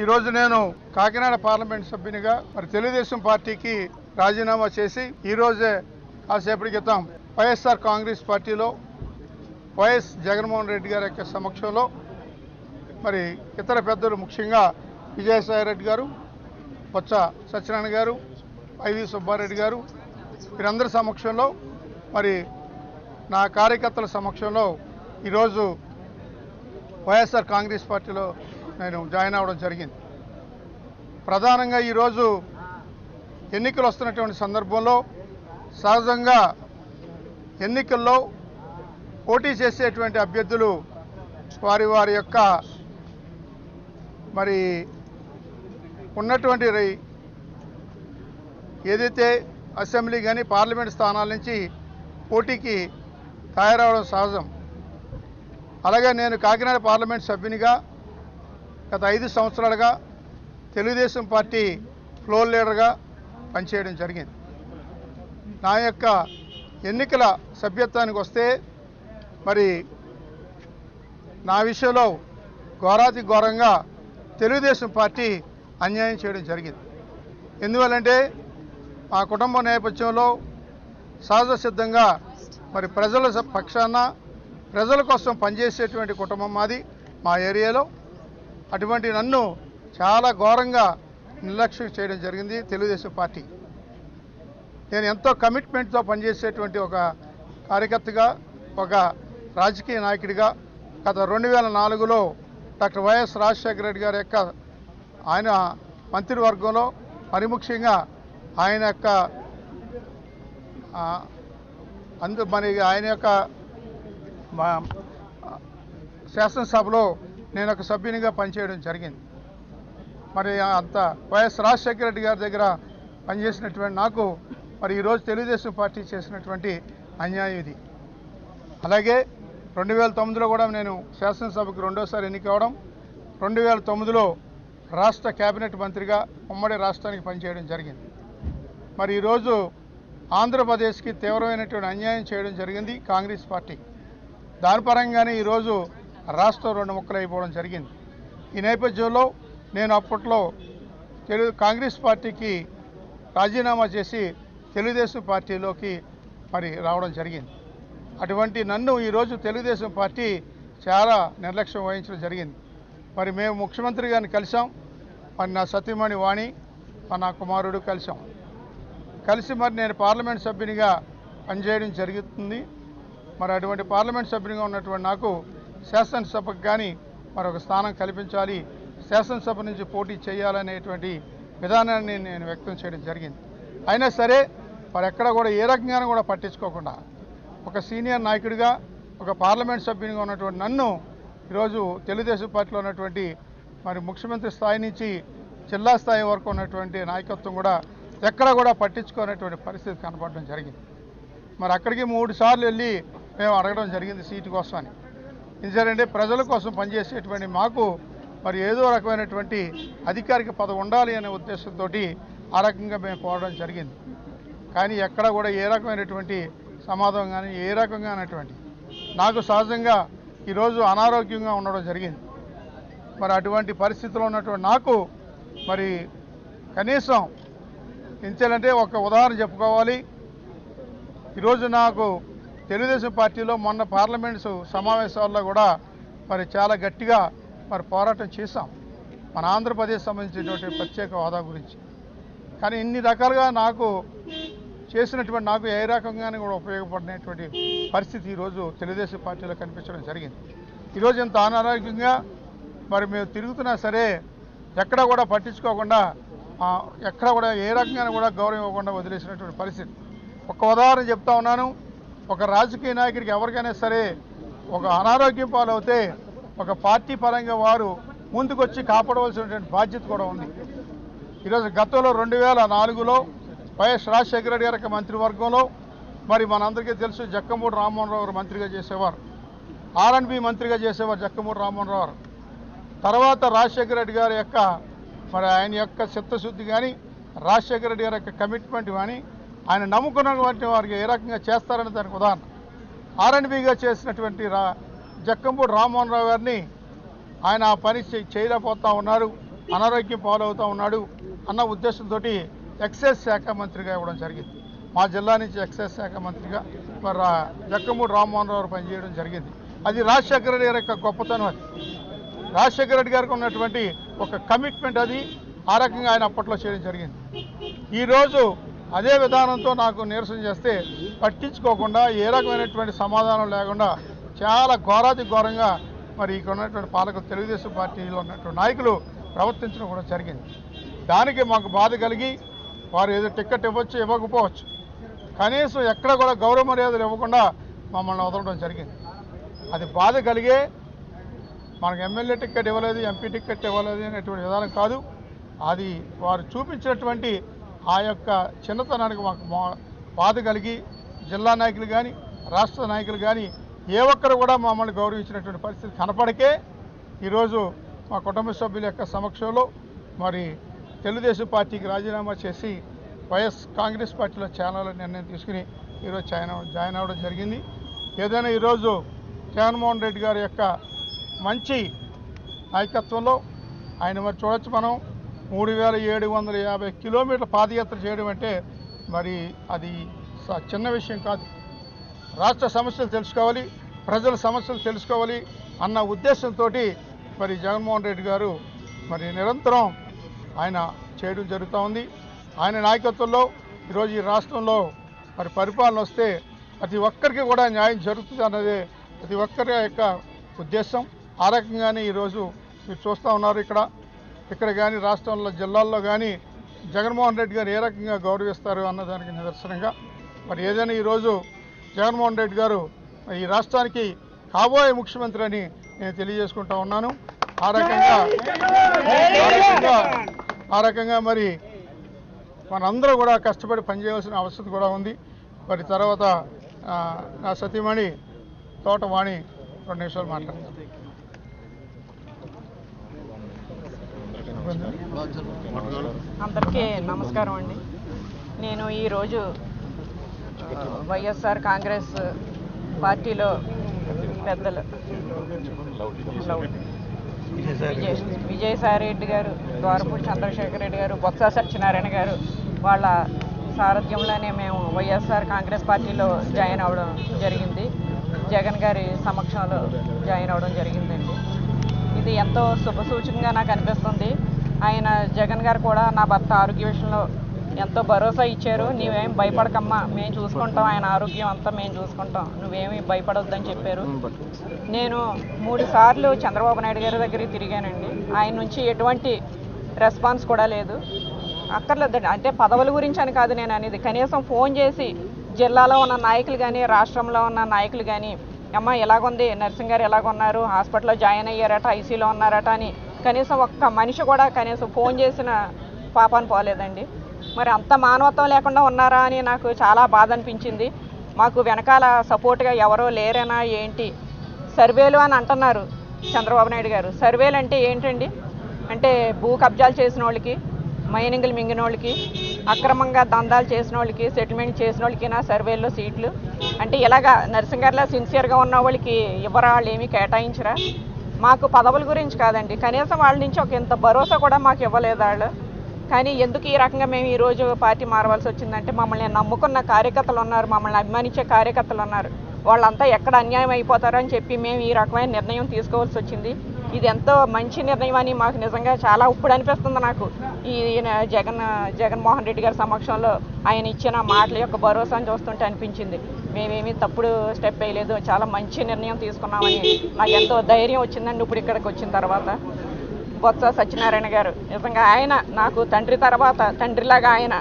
ఈరోజు నేను కాకినాడ పార్లమెంట్ సభ్యునిగా మరి తెలుగుదేశం పార్టీకి రాజీనామా చేసి ఈరోజే కాసేపటి క్రితం వైఎస్ఆర్ కాంగ్రెస్ పార్టీలో వైఎస్ జగన్మోహన్ రెడ్డి గారి యొక్క సమక్షంలో మరి ఇతర పెద్దలు ముఖ్యంగా విజయసాయి రెడ్డి గారు, బొత్స సత్యనారాయణ గారు, ఐవి సుబ్బారెడ్డి గారు వీరందరి సమక్షంలో మరి నా కార్యకర్తల సమక్షంలో ఈరోజు వైఎస్ఆర్ కాంగ్రెస్ పార్టీలో నేను జాయిన్ అవ్వడం జరిగింది. ప్రధానంగా ఈరోజు ఎన్నికలు వస్తున్నటువంటి సందర్భంలో సహజంగా ఎన్నికల్లో పోటీ చేసేటువంటి అభ్యర్థులు వారి యొక్క మరి ఉన్నటువంటి ఏదైతే అసెంబ్లీ కానీ పార్లమెంట్ స్థానాల నుంచి పోటీకి తయారవడం సహజం. అలాగే నేను కాకినాడ పార్లమెంట్ సభ్యునిగా గత 5 సంవత్సరాలుగా తెలుగుదేశం పార్టీ ఫ్లోర్ లీడర్గా పనిచేయడం జరిగింది. నా యొక్క ఎన్నికల సభ్యత్వానికి వస్తే మరి నా విషయంలో ఘోరాతి ఘోరంగా తెలుగుదేశం పార్టీ అన్యాయం చేయడం జరిగింది. ఎందువల్లంటే మా కుటుంబ నేపథ్యంలో సహజ సిద్ధంగా మరి ప్రజల పక్షాన ప్రజల కోసం పనిచేసేటువంటి కుటుంబం మాది మా ఏరియాలో. అటువంటి నన్ను చాలా ఘోరంగా నిర్లక్ష్యం చేయడం జరిగింది తెలుగుదేశం పార్టీ. నేను ఎంతో కమిట్మెంట్తో పనిచేసేటువంటి ఒక కార్యకర్తగా, ఒక రాజకీయ నాయకుడిగా గత 2004లో డాక్టర్ వైఎస్ రాజశేఖర రెడ్డి గారి యొక్క ఆయన మంత్రివర్గంలో మరి ముఖ్యంగా ఆయన యొక్క ఆయన యొక్క శాసనసభలో నేను ఒక సభ్యునిగా పనిచేయడం జరిగింది. మరి అంత వైఎస్ రాజశేఖర రెడ్డి గారి దగ్గర పనిచేసినటువంటి నాకు మరి ఈరోజు తెలుగుదేశం పార్టీ చేసినటువంటి అన్యాయం ఇది. అలాగే 2009లో కూడా నేను శాసనసభకు 2వసారి ఎన్నికవడం, 2009లో రాష్ట్ర కేబినెట్ మంత్రిగా ఉమ్మడి రాష్ట్రానికి పనిచేయడం జరిగింది. మరి ఈరోజు ఆంధ్రప్రదేశ్కి తీవ్రమైనటువంటి అన్యాయం చేయడం జరిగింది కాంగ్రెస్ పార్టీ. దాని పరంగానే ఈరోజు రాష్ట్రం 2 ముక్కలు అయిపోవడం జరిగింది. ఈ నేపథ్యంలో నేను అప్పట్లో కాంగ్రెస్ పార్టీకి రాజీనామా చేసి తెలుగుదేశం పార్టీలోకి మరి రావడం జరిగింది. అటువంటి నన్ను ఈరోజు తెలుగుదేశం పార్టీ చాలా నిర్లక్ష్యం వహించడం జరిగింది. మరి మేము ముఖ్యమంత్రి గారిని కలిసాం, మరి నా సతీమణి వాణి నా కుమారుడు కలిసి మరి నేను పార్లమెంట్ సభ్యునిగా పనిచేయడం జరుగుతుంది. మరి అటువంటి పార్లమెంట్ సభ్యునిగా ఉన్నటువంటి నాకు శాసనసభకు కానీ మరొక స్థానం కల్పించాలి, శాసనసభ నుంచి పోటీ చేయాలనేటువంటి విధానాన్ని నేను వ్యక్తం చేయడం జరిగింది. అయినా సరే మరి ఎక్కడ కూడా ఏ రకంగానూ కూడా పట్టించుకోకుండా ఒక సీనియర్ నాయకుడిగా, ఒక పార్లమెంట్ సభ్యునిగా ఉన్నటువంటి నన్ను ఈరోజు తెలుగుదేశం పార్టీలో ఉన్నటువంటి మరి ముఖ్యమంత్రి స్థాయి నుంచి జిల్లా స్థాయి వరకు ఉన్నటువంటి నాయకత్వం కూడా ఎక్కడ కూడా పట్టించుకునేటువంటి పరిస్థితి కనపడడం జరిగింది. మరి అక్కడికి 3 సార్లు వెళ్ళి మేము అడగడం జరిగింది సీటు కోసమని. ఎందుకంటే ప్రజల కోసం పనిచేసేటువంటి మాకు మరి ఏదో రకమైనటువంటి అధికారిక పదవి ఉండాలి అనే ఉద్దేశంతో ఆ రకంగా మేము కోరడం జరిగింది. కానీ ఎక్కడ కూడా ఏ రకమైనటువంటి సమాధానం కానీ ఏ రకంగా అనేటువంటి నాకు సహజంగా ఈరోజు అనారోగ్యంగా ఉండడం జరిగింది. మరి అటువంటి పరిస్థితిలో ఉన్నటువంటి నాకు మరి కనీసం ఎంచాలంటే ఒక ఉదాహరణ చెప్పుకోవాలి. ఈరోజు నాకు తెలుగుదేశం పార్టీలో మొన్న పార్లమెంటు సమావేశాల్లో కూడా మరి చాలా గట్టిగా మరి పోరాటం చేశాం మన ఆంధ్రప్రదేశ్ సంబంధించినటువంటి ప్రత్యేక హోదా గురించి. కానీ ఇన్ని రకాలుగా నాకు చేసినటువంటి నాకు ఏ రకంగానే కూడా ఉపయోగపడినటువంటి పరిస్థితి ఈరోజు తెలుగుదేశం పార్టీలో కనిపించడం జరిగింది. ఈరోజు ఇంత అనారోగ్యంగా మరి మేము తిరుగుతున్నా సరే ఎక్కడ కూడా పట్టించుకోకుండా, ఎక్కడ కూడా ఏ రకంగా కూడా గౌరవం ఇవ్వకుండా వదిలేసినటువంటి పరిస్థితి. ఒక ఉదాహరణ చెప్తా ఉన్నాను. ఒక రాజకీయ నాయకుడికి ఎవరికైనా సరే ఒక అనారోగ్యం పాలవుతే ఒక పార్టీ పరంగా వారు ముందుకొచ్చి కాపాడవలసినటువంటి బాధ్యత కూడా ఉంది. ఈరోజు గతంలో 2004లో వైఎస్ రాజశేఖర రెడ్డి గారి మంత్రివర్గంలో మరి మనందరికీ తెలుసు జక్కమూడి రామ్మోహన్ రావు గారు మంత్రిగా చేసేవారు, R&B మంత్రిగా చేసేవారు జక్కమూడి రామ్మోహన్ రావు. తర్వాత రాజశేఖర రెడ్డి గారి యొక్క మరి ఆయన యొక్క చిత్తశుద్ధి కానీ రాజశేఖర రెడ్డి గారి యొక్క కమిట్మెంట్ కానీ ఆయన నమ్ముకున్నటువంటి వారికి ఏ రకంగా చేస్తారని దానికి ఉదాహరణ. R&Bగా చేసినటువంటి జక్కంపూడి రామ్మోహన్ రావు గారిని ఆయన ఆ పని చేయలేకపోతా ఉన్నారు. అనారోగ్యం పాలవుతూ ఉన్నాడు అన్న ఉద్దేశంతో ఎక్సైజ్ శాఖ మంత్రిగా ఇవ్వడం జరిగింది. మా జిల్లా నుంచి ఎక్సైజ్ శాఖ మంత్రిగా మరి జక్కమూడి రామ్మోహన్ రావు పనిచేయడం జరిగింది. అది రాజశేఖర రెడ్డి గారి యొక్క గొప్పతనం. అది రాజశేఖర రెడ్డి గారికి ఉన్నటువంటి ఒక కమిట్మెంట్. అది ఆ రకంగా ఆయన అప్పట్లో చేయడం జరిగింది. ఈరోజు అదే విధానంతో నాకు నిరసన చేస్తే పట్టించుకోకుండా ఏ రకమైనటువంటి సమాధానం లేకుండా చాలా ఘోరాతి ఘోరంగా మరి ఇక్కడ ఉన్నటువంటి పాలకులు తెలుగుదేశం పార్టీలో ఉన్నటువంటి నాయకులు ప్రవర్తించడం కూడా జరిగింది. దానికి మాకు బాధ కలిగి వారు ఏదో టికెట్ ఇవ్వచ్చు ఇవ్వకపోవచ్చు, కనీసం ఎక్కడ కూడా గౌరవ మర్యాదలు ఇవ్వకుండా మమ్మల్ని వదలడం జరిగింది. అది బాధ కలిగే మనకు ఎమ్మెల్యే టికెట్ ఇవ్వలేదు, ఎంపీ టికెట్ ఇవ్వలేదు అనేటువంటి విధానం కాదు. అది వారు చూపించినటువంటి ఆ యొక్క చిన్నతనానికి మాకు బాధ కలిగి జిల్లా నాయకులు కానీ రాష్ట్ర నాయకులు కానీ ఏ ఒక్కరు కూడా మమ్మల్ని గౌరవించినటువంటి పరిస్థితి కనపడకే ఈరోజు మా కుటుంబ సభ్యుల యొక్క సమక్షంలో మరి తెలుగుదేశం పార్టీకి రాజీనామా చేసి వైఎస్ కాంగ్రెస్ పార్టీలో చేరాలని నిర్ణయం తీసుకుని ఈరోజు జాయిన్ అవ్వడం జరిగింది. ఏదైనా ఈరోజు జగన్మోహన్ రెడ్డి గారి యొక్క మంచి నాయకత్వంలో ఆయన మరి చూడొచ్చు, మనం 3750 కిలోమీటర్ల పాదయాత్ర చేయడం అంటే మరి అది చిన్న విషయం కాదు. రాష్ట్ర సమస్యలు తెలుసుకోవాలి, ప్రజల సమస్యలు తెలుసుకోవాలి అన్న ఉద్దేశంతో మరి జగన్మోహన్ రెడ్డి గారు మరి నిరంతరం ఆయన చేయడం జరుగుతూ ఉంది. ఆయన నాయకత్వంలో ఈరోజు ఈ రాష్ట్రంలో మరి పరిపాలన వస్తే ప్రతి ఒక్కరికి కూడా న్యాయం జరుగుతుంది అన్నదే ప్రతి ఒక్కరి యొక్క ఉద్దేశం. ఆ రకంగానే ఈరోజు మీరు చూస్తూ ఉన్నారు. ఇక్కడ కానీ రాష్ట్రంలో జిల్లాల్లో కానీ జగన్మోహన్ రెడ్డి గారు ఏ రకంగా గౌరవిస్తారు అన్నదానికి నిదర్శనంగా మరి ఏదైనా ఈరోజు జగన్మోహన్ రెడ్డి గారు ఈ రాష్ట్రానికి కాబోయే ముఖ్యమంత్రి అని నేను తెలియజేసుకుంటా ఉన్నాను. ఆ రకంగా మరి మనందరూ కూడా కష్టపడి పనిచేయాల్సిన అవసరం కూడా ఉంది. మరి తర్వాత నా సతీమణి తోటవాణి 2 నిమిషాలు మాట్లాడతాను. అందరికీ నమస్కారం అండి. నేను ఈరోజు వైఎస్ఆర్ కాంగ్రెస్ పార్టీలో పెద్దలు విజయసాయి రెడ్డి గారు, ద్వారపూడి చంద్రశేఖర్ రెడ్డి గారు, బొత్స సత్యనారాయణ గారు వాళ్ళ సారథ్యంలోనే మేము వైఎస్ఆర్ కాంగ్రెస్ పార్టీలో జాయిన్ అవ్వడం జరిగింది. జగన్ గారి సమక్షంలో జాయిన్ అవ్వడం జరిగిందండి. ఇది ఎంతో శుభసూచకంగా నాకు అనిపిస్తుంది. ఆయన జగన్ గారు కూడా నా భర్త ఆరోగ్య విషయంలో ఎంతో భరోసా ఇచ్చారు. నీవేం భయపడకమ్మా, మేము చూసుకుంటాం, ఆయన ఆరోగ్యం అంతా మేము చూసుకుంటాం, నువ్వేమీ భయపడొద్దని చెప్పారు. నేను 3 సార్లు చంద్రబాబు నాయుడు గారి దగ్గరికి తిరిగానండి. ఆయన నుంచి ఎటువంటి రెస్పాన్స్ కూడా లేదు. అక్కర్లేదండి, అంటే పదవుల గురించి అని కాదు నేను అనేది, కనీసం ఫోన్ చేసి జిల్లాలో ఉన్న నాయకులు కానీ రాష్ట్రంలో ఉన్న నాయకులు కానీ అమ్మ ఎలాగుంది, నర్సింగ్ గారు ఎలాగున్నారు, హాస్పిటల్లో జాయిన్ అయ్యారట, ఐసీలో ఉన్నారట అని కనీసం ఒక్క మనిషి కూడా కనీసం ఫోన్ చేసిన పాపాన్ని పోలేదండి. మరి అంత మానవత్వం లేకుండా ఉన్నారా అని నాకు చాలా బాధ అనిపించింది. మాకు వెనకాల సపోర్ట్గా ఎవరో లేరేనా ఏంటి, సర్వేలు అని అంటున్నారు చంద్రబాబు నాయుడు గారు. సర్వేలు అంటే ఏంటండి? అంటే భూ కబ్జాలు చేసిన వాళ్ళకి, మైనింగ్లు మింగిన వాళ్ళకి, అక్రమంగా దందాలు చేసిన వాళ్ళకి, సెటిల్మెంట్ చేసిన వాళ్ళకి నా సర్వేల్లో సీట్లు అంటే ఇలాగా నర్సింగ్ గారిలో సిన్సియర్గా ఉన్న వాళ్ళకి ఇవ్వరా, వాళ్ళు ఏమీ కేటాయించరా? మాకు పదవుల గురించి కాదండి, కనీసం వాళ్ళ నుంచి ఒక ఇంత భరోసా కూడా మాకు ఇవ్వలేదు వాళ్ళు. కానీ ఎందుకు ఈ రకంగా మేము ఈరోజు పార్టీ మారవలసి వచ్చిందంటే మమ్మల్ని నమ్ముకున్న కార్యకర్తలు ఉన్నారు, మమ్మల్ని అభిమానించే కార్యకర్తలు ఉన్నారు, వాళ్ళంతా ఎక్కడ అన్యాయం అయిపోతారని చెప్పి మేము ఈ రకమైన నిర్ణయం తీసుకోవాల్సి వచ్చింది. ఇది ఎంతో మంచి నిర్ణయం అని మాకు నిజంగా చాలా ఇప్పుడు అనిపిస్తుంది. నాకు ఈ జగన్మోహన్ రెడ్డి గారి సమక్షంలో ఆయన ఇచ్చిన మాటల యొక్క భరోసాను చూస్తుంటే అనిపించింది మేమేమీ తప్పుడు స్టెప్ వేయలేదు, చాలా మంచి నిర్ణయం తీసుకున్నామని నాకు ఎంతో ధైర్యం వచ్చిందండి ఇప్పుడు ఇక్కడికి వచ్చిన తర్వాత. బొత్స సత్యనారాయణ గారు నిజంగా ఆయన నాకు తండ్రి తర్వాత తండ్రిలాగా ఆయన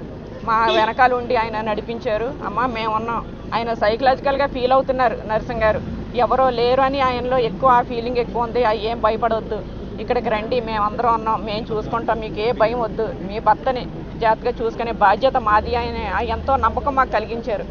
మా వెనకాల ఉండి ఆయన నడిపించారు. అమ్మ మేమున్నాం, ఆయన సైకలాజికల్గా ఫీల్ అవుతున్నారు నర్సింగ్ గారు, ఎవరో లేరు అని ఆయనలో ఎక్కువ ఆ ఫీలింగ్ ఎక్కువ ఉంది. ఏం భయపడవద్దు, ఇక్కడికి రండి, మేమందరం ఉన్నాం, మేము చూసుకుంటాం, మీకు ఏ భయం వద్దు, మీ భర్తని జాగ్రత్తగా చూసుకునే బాధ్యత మాది ఆయన ఎంతో నమ్మకం మాకు కలిగించారు.